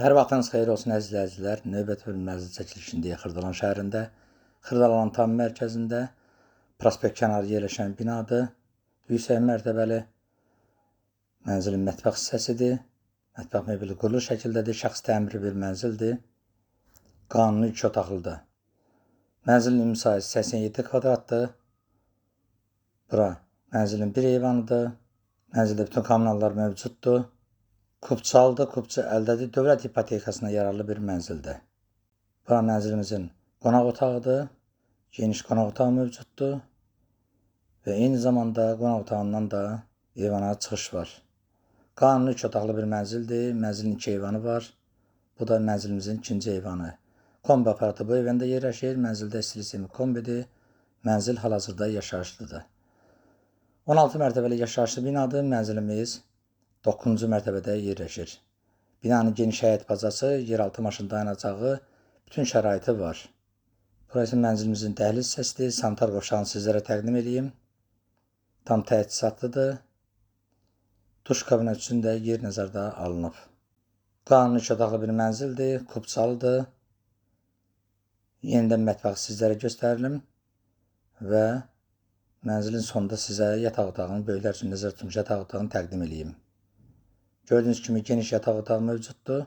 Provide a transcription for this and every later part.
Hər vaxtınız xeyir olsun əziz izləyicilər. Növbəti bölümümüzün çəkilişində Xırdalan şəhərində, Xırdalanın tam mərkəzində, prospekt kənarı yerləşən binadır. Yüksək mərtəbəli mənzilin mətbəx hissəsidir. Mətbəx mebeli qurulu şəkildədir. Şəxs təmiri bir mənzildir. Qanuni 2 otaqlıdır. Mənzilin ümumi sahəsi 87 kvadratdır. Bura mənzilin bir eyvanıdır. Mənzildə bütün kommunallar mövcuddur. Kupçalıdır, kupçu əldədir. Dövlət ipotekasına yararlı bir mənzildir. Bura mənzilimizin qonaq otağıdır. Geniş qonaq otağı mövcuddur. Və eyni zamanda qonaq otağından da eyvana çıxış var. Qanuni 2 otaqlı bir mənzildir. Mənzilin 2 eyvanı var. Bu da mənzilimizin 2-ci eyvanı. Kombi aparatı bu evəndə yerləşir. Mənzildə istilik sistemi kombidir. Mənzil hal-hazırda yaşayışlıdır. 16 mərtəbəli yaşayışlı binadır. Mənzilimiz 9-cu mərtəbədə yerləşir. Binanın geniş həyət bacası, yeraltı maşın dayanacağı, bütün şəraiti var. Burası mənzilimizin dəhliz hissəsidir. Sanitar qovşağını sizlərə təqdim edeyim. Tam təchizatlıdır. Duş kabinet üçün də yer nəzərdə alınıb. Qanuni 2 otaqlı bir mənzildir. Kupçalıdır. Yenidən mətbəxi sizlərə göstərelim. Və mənzilin sonunda sizə yataq otağını, böyüklər üçün nəzərdə tutulmuş yataq otağını təqdim edeyim. Gördüyünüz kimi geniş yataq otağı mövcuddur.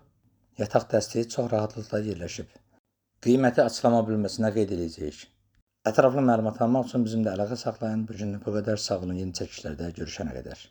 Yataq dəstəyi çox rahatlıqla yerləşib. Qiyməti açıqlama bölməsində qeyd edəcəyik. Ətraflı məlumat almaq üçün bizimlə əlaqə saxlayın. Bu günlük bu qədər. Sağ olun. Yeni çəkişlərdə görüşənə qədər.